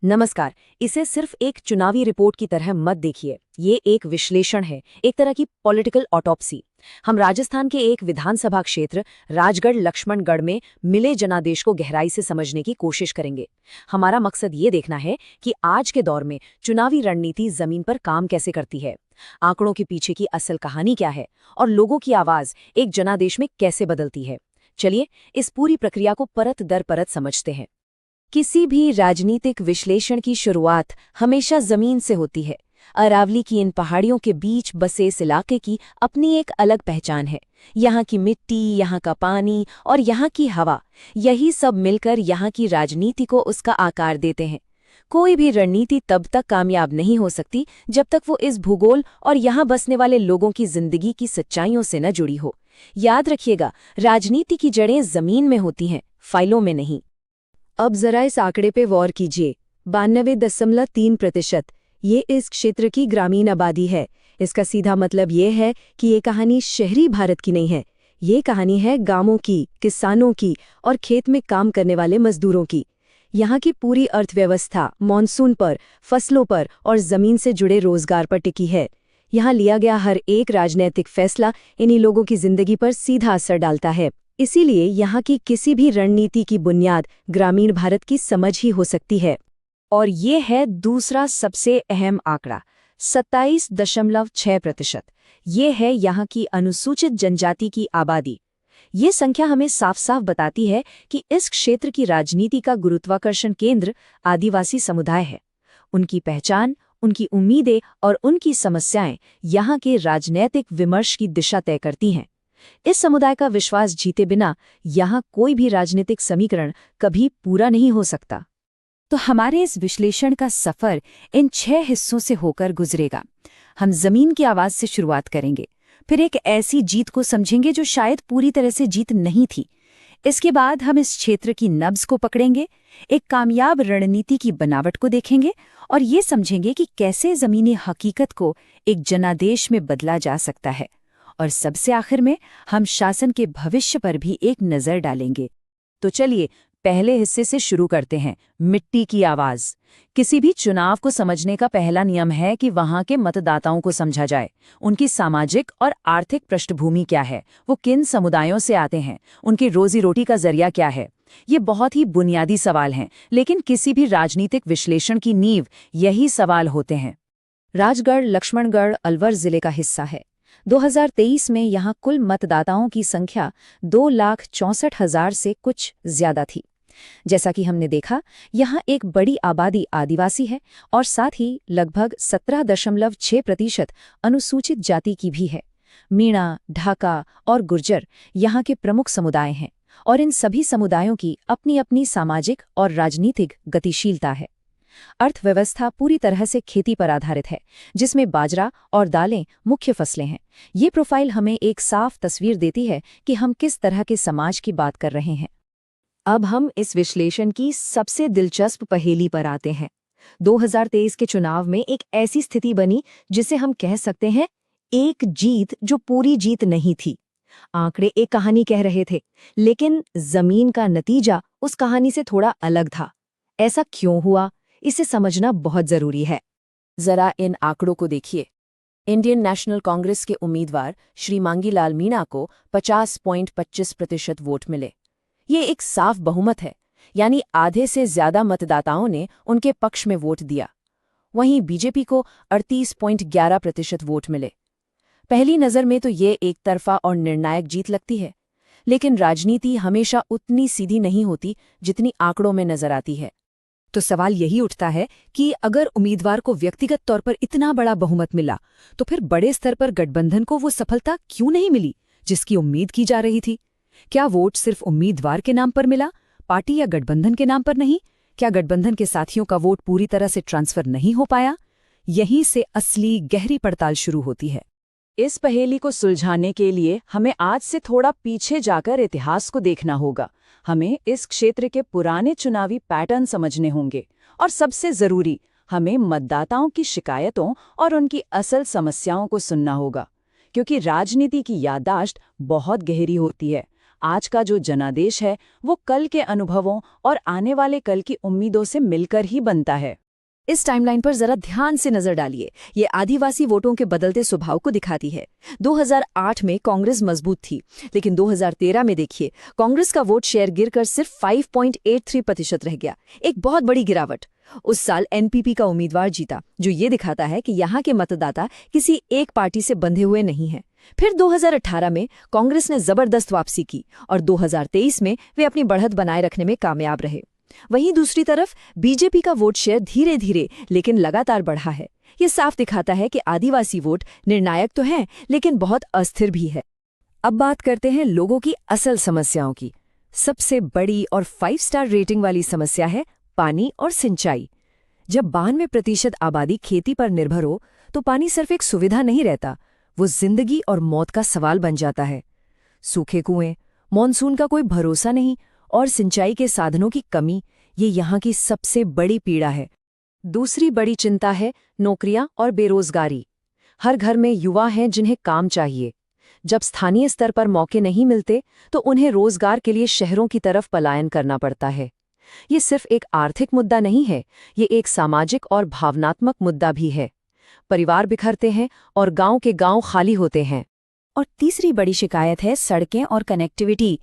नमस्कार। इसे सिर्फ एक चुनावी रिपोर्ट की तरह मत देखिए। ये एक विश्लेषण है, एक तरह की पॉलिटिकल ऑटोप्सी। हम राजस्थान के एक विधानसभा क्षेत्र राजगढ़ लक्ष्मणगढ़ में मिले जनादेश को गहराई से समझने की कोशिश करेंगे। हमारा मकसद ये देखना है कि आज के दौर में चुनावी रणनीति जमीन पर काम कैसे करती है, आंकड़ों के पीछे की असल कहानी क्या है और लोगों की आवाज एक जनादेश में कैसे बदलती है। चलिए इस पूरी प्रक्रिया को परत दर परत समझते हैं। किसी भी राजनीतिक विश्लेषण की शुरुआत हमेशा जमीन से होती है। अरावली की इन पहाड़ियों के बीच बसे इस इलाके की अपनी एक अलग पहचान है। यहाँ की मिट्टी, यहाँ का पानी और यहाँ की हवा, यही सब मिलकर यहाँ की राजनीति को उसका आकार देते हैं। कोई भी रणनीति तब तक कामयाब नहीं हो सकती जब तक वो इस भूगोल और यहाँ बसने वाले लोगों की जिंदगी की सच्चाइयों से न जुड़ी हो। याद रखिएगा, राजनीति की जड़ें जमीन में होती हैं, फाइलों में नहीं। अब जरा इस आंकड़े पे गौर कीजिए। 92.3%। ये इस क्षेत्र की ग्रामीण आबादी है। इसका सीधा मतलब ये है कि ये कहानी शहरी भारत की नहीं है। ये कहानी है गांवों की, किसानों की और खेत में काम करने वाले मजदूरों की। यहाँ की पूरी अर्थव्यवस्था मॉनसून पर, फसलों पर और जमीन से जुड़े रोजगार पर टिकी है। यहाँ लिया गया हर एक राजनैतिक फैसला इन्हीं लोगों की जिंदगी पर सीधा असर डालता है। इसीलिए यहाँ की किसी भी रणनीति की बुनियाद ग्रामीण भारत की समझ ही हो सकती है। और ये है दूसरा सबसे अहम आंकड़ा, 27.6%। ये है यहाँ की अनुसूचित जनजाति की आबादी। ये संख्या हमें साफ साफ बताती है कि इस क्षेत्र की राजनीति का गुरुत्वाकर्षण केंद्र आदिवासी समुदाय है। उनकी पहचान, उनकी उम्मीदें और उनकी समस्याएं यहाँ के राजनैतिक विमर्श की दिशा तय करती हैं। इस समुदाय का विश्वास जीते बिना यहाँ कोई भी राजनीतिक समीकरण कभी पूरा नहीं हो सकता। तो हमारे इस विश्लेषण का सफर इन 6 हिस्सों से होकर गुजरेगा। हम जमीन की आवाज से शुरुआत करेंगे, फिर एक ऐसी जीत को समझेंगे जो शायद पूरी तरह से जीत नहीं थी। इसके बाद हम इस क्षेत्र की नब्ज को पकड़ेंगे, एक कामयाब रणनीति की बनावट को देखेंगे और ये समझेंगे कि कैसे जमीनी हकीकत को एक जनादेश में बदला जा सकता है। और सबसे आखिर में हम शासन के भविष्य पर भी एक नज़र डालेंगे। तो चलिए पहले हिस्से से शुरू करते हैं, मिट्टी की आवाज़। किसी भी चुनाव को समझने का पहला नियम है कि वहाँ के मतदाताओं को समझा जाए। उनकी सामाजिक और आर्थिक पृष्ठभूमि क्या है, वो किन समुदायों से आते हैं, उनकी रोजी रोटी का जरिया क्या है। ये बहुत ही बुनियादी सवाल हैं, लेकिन किसी भी राजनीतिक विश्लेषण की नींव यही सवाल होते हैं। राजगढ़ लक्ष्मणगढ़ अलवर जिले का हिस्सा है। 2023 में यहाँ कुल मतदाताओं की संख्या 2,64,000 से कुछ ज्यादा थी। जैसा कि हमने देखा, यहाँ एक बड़ी आबादी आदिवासी है और साथ ही लगभग 17.6% अनुसूचित जाति की भी है। मीणा, ढाका और गुर्जर यहाँ के प्रमुख समुदाय हैं और इन सभी समुदायों की अपनी अपनी सामाजिक और राजनीतिक गतिशीलता है। अर्थव्यवस्था पूरी तरह से खेती पर आधारित है, जिसमें बाजरा और दालें मुख्य फसलें हैं। ये प्रोफाइल हमें एक साफ तस्वीर देती है कि हम किस तरह के समाज की बात कर रहे हैं। अब हम इस विश्लेषण की सबसे दिलचस्प पहेली पर आते हैं। 2023 के चुनाव में एक ऐसी स्थिति बनी जिसे हम कह सकते हैं एक जीत जो पूरी जीत नहीं थी। आंकड़े एक कहानी कह रहे थे, लेकिन जमीन का नतीजा उस कहानी से थोड़ा अलग था। ऐसा क्यों हुआ, इसे समझना बहुत जरूरी है। जरा इन आंकड़ों को देखिए। इंडियन नेशनल कांग्रेस के उम्मीदवार श्री मांगीलाल मीणा को 50.25% वोट मिले। ये एक साफ बहुमत है, यानी आधे से ज्यादा मतदाताओं ने उनके पक्ष में वोट दिया। वहीं बीजेपी को 38.11% वोट मिले। पहली नज़र में तो ये एक तरफा और निर्णायक जीत लगती है, लेकिन राजनीति हमेशा उतनी सीधी नहीं होती जितनी आंकड़ों में नजर आती है। तो सवाल यही उठता है कि अगर उम्मीदवार को व्यक्तिगत तौर पर इतना बड़ा बहुमत मिला, तो फिर बड़े स्तर पर गठबंधन को वो सफलता क्यों नहीं मिली जिसकी उम्मीद की जा रही थी? क्या वोट सिर्फ उम्मीदवार के नाम पर मिला, पार्टी या गठबंधन के नाम पर नहीं? क्या गठबंधन के साथियों का वोट पूरी तरह से ट्रांसफर नहीं हो पाया? यहीं से असली गहरी पड़ताल शुरू होती है। इस पहेली को सुलझाने के लिए हमें आज से थोड़ा पीछे जाकर इतिहास को देखना होगा। हमें इस क्षेत्र के पुराने चुनावी पैटर्न समझने होंगे और सबसे जरूरी, हमें मतदाताओं की शिकायतों और उनकी असल समस्याओं को सुनना होगा, क्योंकि राजनीति की याददाश्त बहुत गहरी होती है। आज का जो जनादेश है वो कल के अनुभवों और आने वाले कल की उम्मीदों से मिलकर ही बनता है। इस टाइमलाइन पर जरा ध्यान से नजर डालिए। ये आदिवासी वोटों के बदलते स्वभाव को दिखाती है। 2008 में कांग्रेस मजबूत थी, लेकिन 2013 में देखिए कांग्रेस का वोट शेयर गिरकर सिर्फ 5.83% रह गया, एक बहुत बड़ी गिरावट। उस साल एनपीपी का उम्मीदवार जीता, जो ये दिखाता है कि यहाँ के मतदाता किसी एक पार्टी से बंधे हुए नहीं हैं। फिर 2018 में कांग्रेस ने जबरदस्त वापसी की और 2023 में वे अपनी बढ़त बनाए रखने में कामयाब रहे। वहीं दूसरी तरफ बीजेपी का वोट शेयर धीरे धीरे लेकिन लगातार बढ़ा है। ये साफ दिखाता है कि आदिवासी वोट निर्णायक तो हैं, लेकिन बहुत अस्थिर भी है। अब बात करते हैं लोगों की असल समस्याओं की। सबसे बड़ी और 5 स्टार रेटिंग वाली समस्या है पानी और सिंचाई। जब 92% आबादी खेती पर निर्भर हो तो पानी सिर्फ एक सुविधा नहीं रहता, वो जिंदगी और मौत का सवाल बन जाता है। सूखे कुएं, मॉनसून का कोई भरोसा नहीं और सिंचाई के साधनों की कमी, ये यहाँ की सबसे बड़ी पीड़ा है। दूसरी बड़ी चिंता है नौकरियां और बेरोजगारी। हर घर में युवा हैं जिन्हें काम चाहिए। जब स्थानीय स्तर पर मौके नहीं मिलते तो उन्हें रोजगार के लिए शहरों की तरफ पलायन करना पड़ता है। ये सिर्फ एक आर्थिक मुद्दा नहीं है, ये एक सामाजिक और भावनात्मक मुद्दा भी है। परिवार बिखरते हैं और गांव के गांव खाली होते हैं। और तीसरी बड़ी शिकायत है सड़कें और कनेक्टिविटी।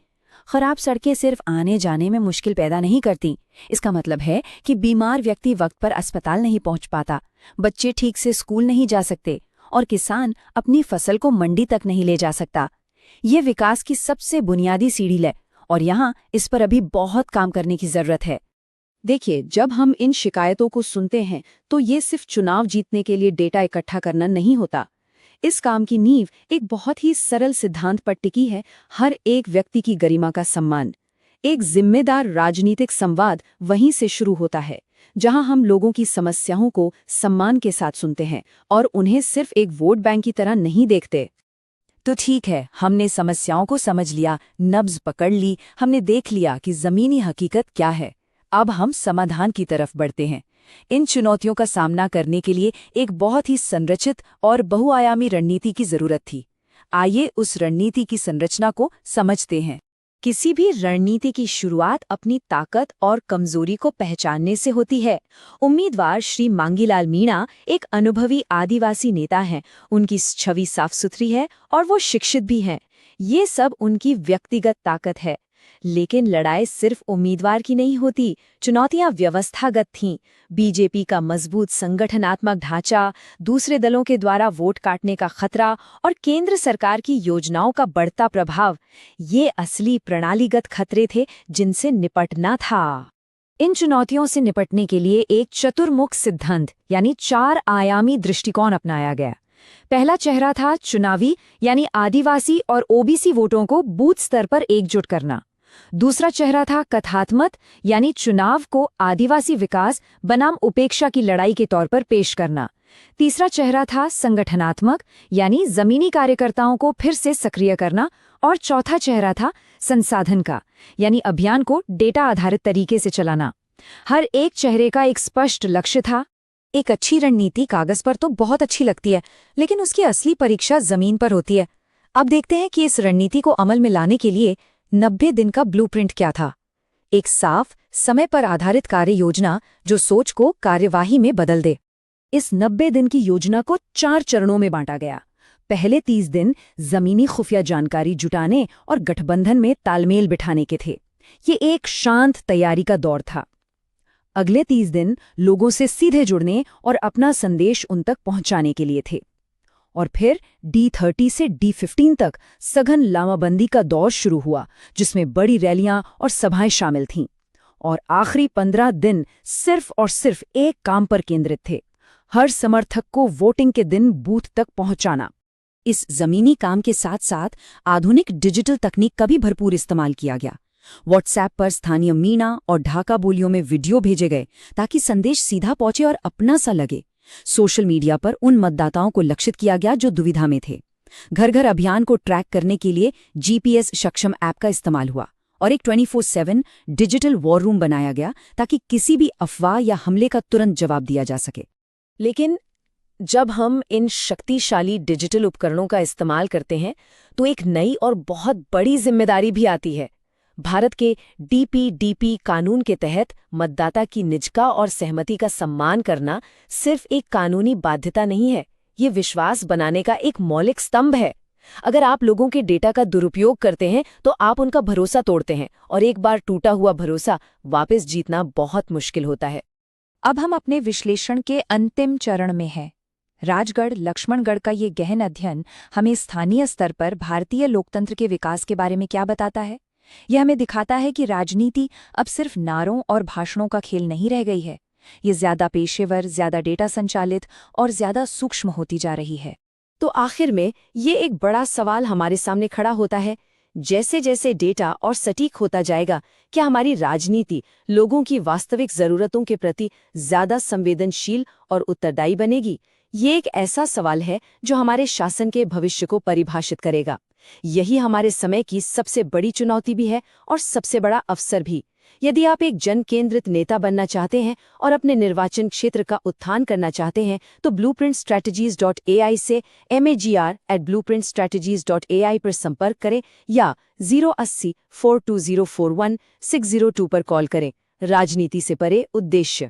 खराब सड़कें सिर्फ आने जाने में मुश्किल पैदा नहीं करती, इसका मतलब है कि बीमार व्यक्ति वक्त पर अस्पताल नहीं पहुंच पाता, बच्चे ठीक से स्कूल नहीं जा सकते और किसान अपनी फसल को मंडी तक नहीं ले जा सकता। ये विकास की सबसे बुनियादी सीढ़ी है और यहाँ इस पर अभी बहुत काम करने की जरूरत है। देखिए, जब हम इन शिकायतों को सुनते हैं तो ये सिर्फ चुनाव जीतने के लिए डेटा इकट्ठा करना नहीं होता। इस काम की नींव एक बहुत ही सरल सिद्धांत पर टिकी है, हर एक व्यक्ति की गरिमा का सम्मान। एक जिम्मेदार राजनीतिक संवाद वहीं से शुरू होता है, जहां हम लोगों की समस्याओं को सम्मान के साथ सुनते हैं और उन्हें सिर्फ एक वोट बैंक की तरह नहीं देखते। तो ठीक है, हमने समस्याओं को समझ लिया, नब्ज पकड़ ली, हमने देख लिया कि जमीनी हकीकत क्या है। अब हम समाधान की तरफ बढ़ते हैं। इन चुनौतियों का सामना करने के लिए एक बहुत ही संरचित और बहुआयामी रणनीति की जरूरत थी। आइए उस रणनीति की संरचना को समझते हैं। किसी भी रणनीति की शुरुआत अपनी ताकत और कमजोरी को पहचानने से होती है। उम्मीदवार श्री मांगीलाल मीणा एक अनुभवी आदिवासी नेता हैं। उनकी छवि साफ सुथरी है और वो शिक्षित भी हैं। ये सब उनकी व्यक्तिगत ताकत है। लेकिन लड़ाई सिर्फ उम्मीदवार की नहीं होती, चुनौतियां व्यवस्थागत थीं। बीजेपी का मजबूत संगठनात्मक ढांचा, दूसरे दलों के द्वारा वोट काटने का खतरा और केंद्र सरकार की योजनाओं का बढ़ता प्रभाव, ये असली प्रणालीगत खतरे थे जिनसे निपटना था। इन चुनौतियों से निपटने के लिए एक चतुर्मुख सिद्धांत यानी 4 आयामी दृष्टिकोण अपनाया गया। पहला चेहरा था चुनावी यानी आदिवासी और ओबीसी वोटों को बूथ स्तर पर एकजुट करना। दूसरा चेहरा था कथात्मक यानी चुनाव को आदिवासी विकास बनाम उपेक्षा की लड़ाई के तौर पर पेश करना। तीसरा चेहरा था संगठनात्मक यानी जमीनी कार्यकर्ताओं को फिर से सक्रिय करना। और चौथा चेहरा था संसाधन का यानी अभियान को डेटा आधारित तरीके से चलाना। हर एक चेहरे का एक स्पष्ट लक्ष्य था। एक अच्छी रणनीति कागज पर तो बहुत अच्छी लगती है, लेकिन उसकी असली परीक्षा जमीन पर होती है। अब देखते हैं कि इस रणनीति को अमल में लाने के लिए 90 दिन का ब्लूप्रिंट क्या था। एक साफ, समय पर आधारित कार्य योजना जो सोच को कार्यवाही में बदल दे। इस 90 दिन की योजना को 4 चरणों में बांटा गया। पहले 30 दिन जमीनी खुफिया जानकारी जुटाने और गठबंधन में तालमेल बिठाने के थे। ये एक शांत तैयारी का दौर था। अगले 30 दिन लोगों से सीधे जुड़ने और अपना संदेश उन तक पहुंचाने के लिए थे। और फिर D30 से D15 तक सघन लामाबंदी का दौर शुरू हुआ, जिसमें बड़ी रैलियां और सभाएं शामिल थीं। और आखिरी 15 दिन सिर्फ और सिर्फ एक काम पर केंद्रित थे, हर समर्थक को वोटिंग के दिन बूथ तक पहुंचाना। इस जमीनी काम के साथ साथ आधुनिक डिजिटल तकनीक का भी भरपूर इस्तेमाल किया गया। व्हाट्सएप पर स्थानीय मीणा और ढाका बोलियों में वीडियो भेजे गए ताकि संदेश सीधा पहुंचे और अपना सा लगे। सोशल मीडिया पर उन मतदाताओं को लक्षित किया गया जो दुविधा में थे। घर घर अभियान को ट्रैक करने के लिए जीपीएस सक्षम ऐप का इस्तेमाल हुआ और एक 24/7 डिजिटल वॉर रूम बनाया गया ताकि किसी भी अफवाह या हमले का तुरंत जवाब दिया जा सके। लेकिन जब हम इन शक्तिशाली डिजिटल उपकरणों का इस्तेमाल करते हैं तो एक नई और बहुत बड़ी जिम्मेदारी भी आती है। भारत के डीपीडीपी कानून के तहत मतदाता की निजता और सहमति का सम्मान करना सिर्फ एक कानूनी बाध्यता नहीं है, ये विश्वास बनाने का एक मौलिक स्तंभ है। अगर आप लोगों के डेटा का दुरुपयोग करते हैं तो आप उनका भरोसा तोड़ते हैं, और एक बार टूटा हुआ भरोसा वापस जीतना बहुत मुश्किल होता है। अब हम अपने विश्लेषण के अंतिम चरण में हैं। राजगढ़ लक्ष्मणगढ़ का ये गहन अध्ययन हमें स्थानीय स्तर पर भारतीय लोकतंत्र के विकास के बारे में क्या बताता है? यह हमें दिखाता है कि राजनीति अब सिर्फ नारों और भाषणों का खेल नहीं रह गई है। ये ज्यादा पेशेवर, ज्यादा डेटा संचालित और ज्यादा सूक्ष्म होती जा रही है। तो आखिर में ये एक बड़ा सवाल हमारे सामने खड़ा होता है, जैसे जैसे डेटा और सटीक होता जाएगा, क्या हमारी राजनीति लोगों की वास्तविक जरूरतों के प्रति ज्यादा संवेदनशील और उत्तरदायी बनेगी? ये एक ऐसा सवाल है जो हमारे शासन के भविष्य को परिभाषित करेगा। यही हमारे समय की सबसे बड़ी चुनौती भी है और सबसे बड़ा अवसर भी। यदि आप एक जन केंद्रित नेता बनना चाहते हैं और अपने निर्वाचन क्षेत्र का उत्थान करना चाहते हैं तो blueprintstrategies.ai से mag@blueprintstrategies.ai पर संपर्क करें या 080-42041-602 पर कॉल करें। राजनीति से परे उद्देश्य।